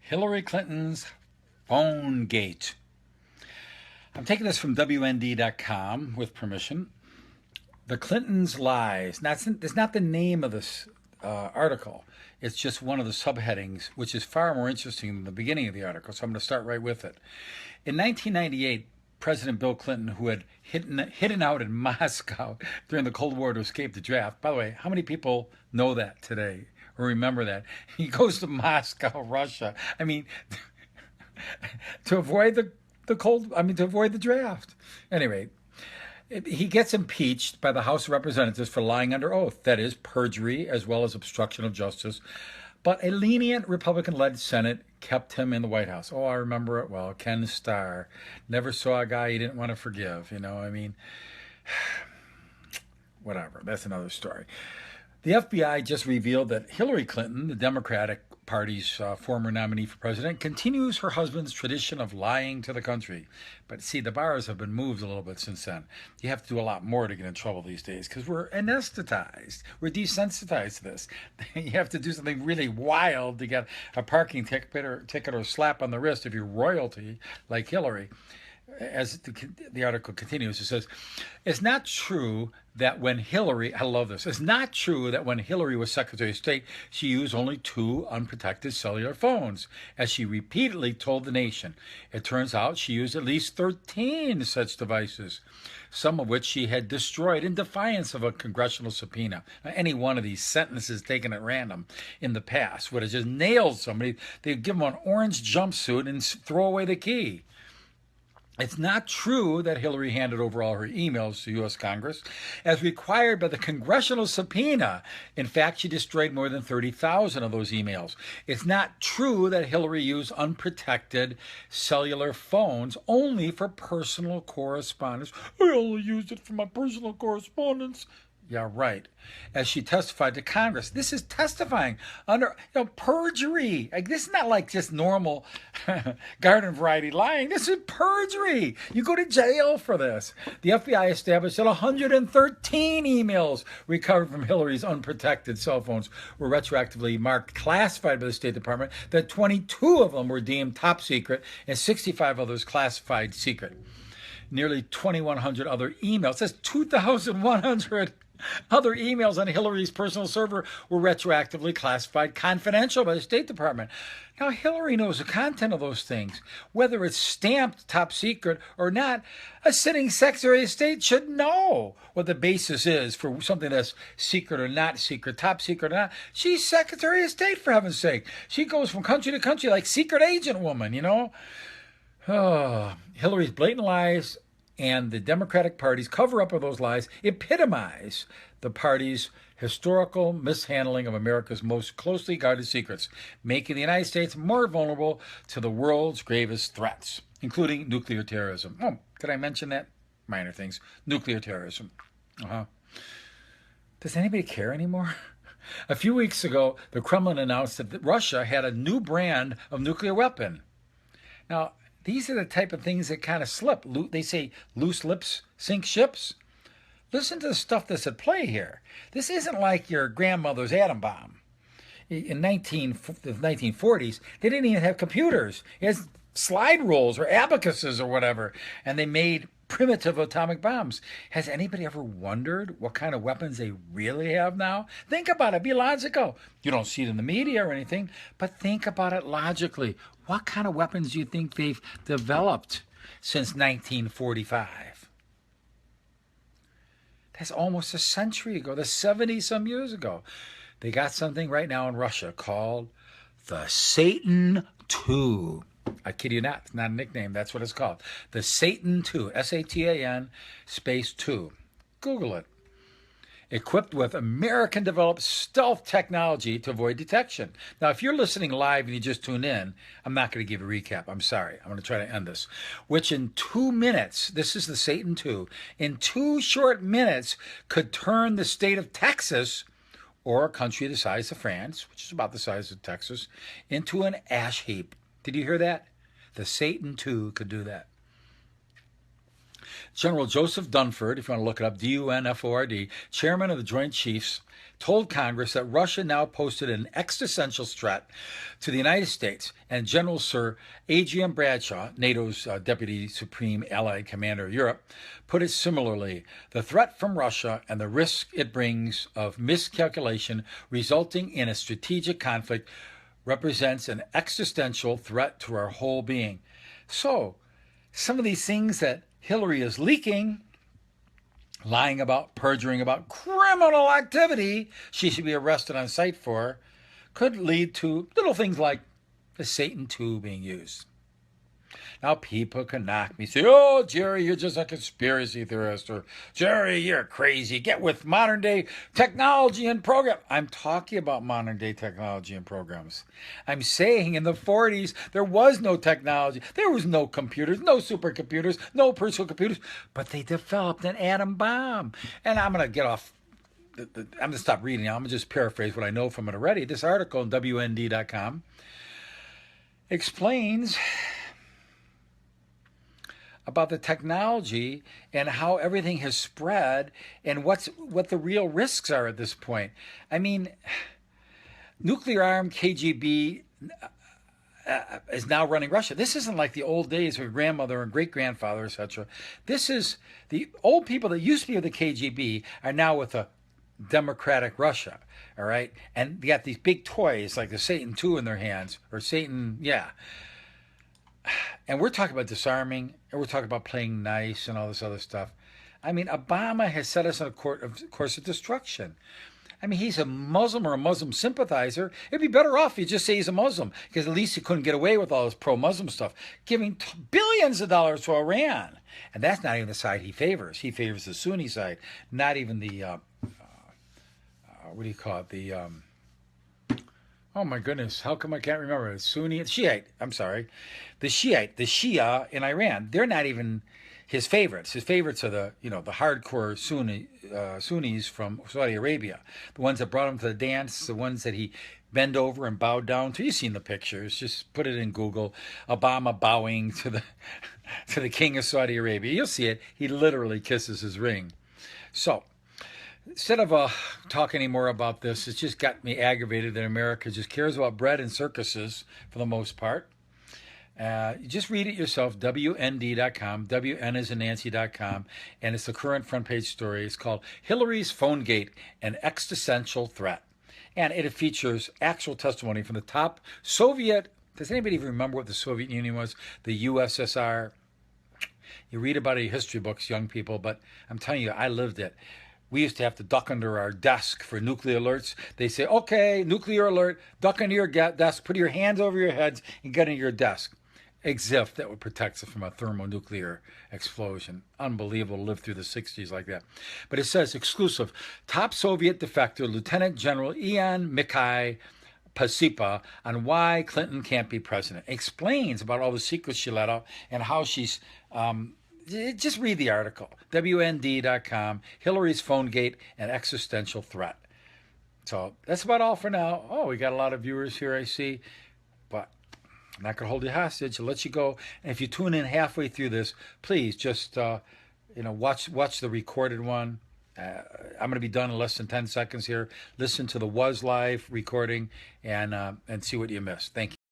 Hillary Clinton's phone gate. I'm taking this from WND.com with permission. The Clintons' lies. That's not the name of this article. It's just one of the subheadings, which is far more interesting than the beginning of the article. So I'm going to start right with it. In 1998, President Bill Clinton, who had hidden out in Moscow during the Cold War to escape the draft. By the way, how many people know that today or remember that? He goes to Moscow, Russia. I mean, to avoid to avoid the draft. Anyway, he gets impeached by the House of Representatives for lying under oath. That is perjury as well as obstruction of justice. But a lenient Republican-led Senate kept him in the White House. Oh, I remember it well. Ken Starr. Never saw a guy he didn't want to forgive. Whatever. That's another story. The FBI just revealed that Hillary Clinton, the Democratic Party's former nominee for president, continues her husband's tradition of lying to the country. But see, the bars have been moved a little bit since then. You have to do a lot more to get in trouble these days because we're anesthetized. We're desensitized to this. You have to do something really wild to get a parking ticket or slap on the wrist if you're royalty like Hillary. As the article continues, it says, it's not true that when Hillary, I love this, it's not true that when Hillary was Secretary of State, she used only 2 unprotected cellular phones, as she repeatedly told the nation. It turns out she used at least 13 such devices, some of which she had destroyed in defiance of a congressional subpoena. Now, any one of these sentences taken at random in the past would have just nailed somebody. They'd give them an orange jumpsuit and throw away the key. It's not true that Hillary handed over all her emails to U.S. Congress, as required by the congressional subpoena. In fact, she destroyed more than 30,000 of those emails. It's not true that Hillary used unprotected cellular phones only for personal correspondence. I only used it for my personal correspondence. Yeah, right. As she testified to Congress. This is testifying under perjury. This is not like just normal garden variety lying. This is perjury. You go to jail for this. The FBI established that 113 emails recovered from Hillary's unprotected cell phones were retroactively marked classified by the State Department, that 22 of them were deemed top secret and 65 others classified secret. Nearly 2,100 other emails. That's 2,100 other emails on Hillary's personal server were retroactively classified confidential by the State Department. Now, Hillary knows the content of those things. Whether it's stamped top secret or not, a sitting Secretary of State should know what the basis is for something that's secret or not secret, top secret or not. She's Secretary of State, for heaven's sake. She goes from country to country like secret agent woman, Oh, Hillary's blatant lies and the Democratic Party's cover-up of those lies epitomize the party's historical mishandling of America's most closely guarded secrets, making the United States more vulnerable to the world's gravest threats, including nuclear terrorism. Oh, did I mention that? Minor things. Nuclear terrorism. Does anybody care anymore? A few weeks ago, the Kremlin announced that Russia had a new brand of nuclear weapon. Now, these are the type of things that kind of slip. They say loose lips sink ships. Listen to the stuff that's at play here. This isn't like your grandmother's atom bomb. In the 1940s, they didn't even have computers. It has slide rules or abacuses or whatever, and they made primitive atomic bombs. Has anybody ever wondered what kind of weapons they really have now? Think about it. Be logical. You don't see it in the media or anything, but think about it logically. What kind of weapons do you think they've developed since 1945? That's almost a century ago. That's 70-some years ago. They got something right now in Russia called the Satan II. I kid you not. It's not a nickname. That's what it's called. The Satan II. S-A-T-A-N space 2. Google it. Equipped with American-developed stealth technology to avoid detection. Now, if you're listening live and you just tuned in, I'm not going to give a recap. I'm sorry. I'm going to try to end this. Which in 2 minutes, this is the Satan II, in 2 short minutes could turn the state of Texas, or a country the size of France, which is about the size of Texas, into an ash heap. Did you hear that? The Satan II could do that. General Joseph Dunford, if you want to look it up, Dunford, chairman of the Joint Chiefs, told Congress that Russia now posed an existential threat to the United States, and General Sir Adrian Bradshaw, NATO's Deputy Supreme Allied Commander of Europe, put it similarly. The threat from Russia and the risk it brings of miscalculation resulting in a strategic conflict represents an existential threat to our whole being. So, some of these things that Hillary is leaking, lying about, perjuring about, criminal activity she should be arrested on sight for, could lead to little things like the Satan II being used. Now people can knock me, say, oh, Jerry, you're just a conspiracy theorist, or Jerry, you're crazy. Get with modern day technology and program. I'm talking about modern day technology and programs. I'm saying in the 40s, there was no technology. There was no computers, no supercomputers, no personal computers, but they developed an atom bomb. And I'm going to get off. I'm going to stop reading. I'm going to just paraphrase what I know from it already. This article on WND.com explains about the technology and how everything has spread and what the real risks are at this point. I mean, nuclear armed KGB is now running Russia. This isn't like the old days where grandmother and great-grandfather, etc. This is the old people that used to be with the KGB are now with a democratic Russia, all right? And they got these big toys like the Satan II in their hands, or Satan, yeah. And we're talking about disarming, and we're talking about playing nice and all this other stuff. I mean, Obama has set us on a course of destruction. I mean, he's a Muslim or a Muslim sympathizer. It'd be better off if you just say he's a Muslim, because at least he couldn't get away with all this pro-Muslim stuff, giving billions of dollars to Iran. And that's not even the side he favors. He favors the Sunni side, not even the, what do you call it, the... oh my goodness, how come I can't remember? The Sunni, Shiite, I'm sorry. The Shia in Iran, they're not even his favorites. His favorites are the hardcore Sunnis from Saudi Arabia. The ones that brought him to the dance, the ones that he bent over and bowed down to. You've seen the pictures. Just put it in Google. Obama bowing to the king of Saudi Arabia. You'll see it. He literally kisses his ring. So, instead of talking anymore about this, it's just got me aggravated that America just cares about bread and circuses for the most part. Just read it yourself, WND.com, WN is in Nancy.com, and it's the current front page story. It's called Hillary's Phonegate, an Existential Threat. And it features actual testimony from the top Soviet, does anybody even remember what the Soviet Union was? The USSR. You read about it in history books, young people, but I'm telling you, I lived it. We used to have to duck under our desk for nuclear alerts. They say, okay, nuclear alert, duck under your desk, put your hands over your heads, and get into your desk. Exif that would protect us from a thermonuclear explosion. Unbelievable to live through the 60s like that. But it says, exclusive, top Soviet defector, Lieutenant General Ian Mikhail Pasipa, on why Clinton can't be president. Explains about all the secrets she let out and how she's... just read the article. WND.com, Hillary's Phonegate, an Existential Threat. So that's about all for now. Oh, we got a lot of viewers here, I see. But I'm not going to hold you hostage. I'll let you go. And if you tune in halfway through this, please just watch the recorded one. I'm going to be done in less than 10 seconds here. Listen to the Was Live recording and see what you missed. Thank you.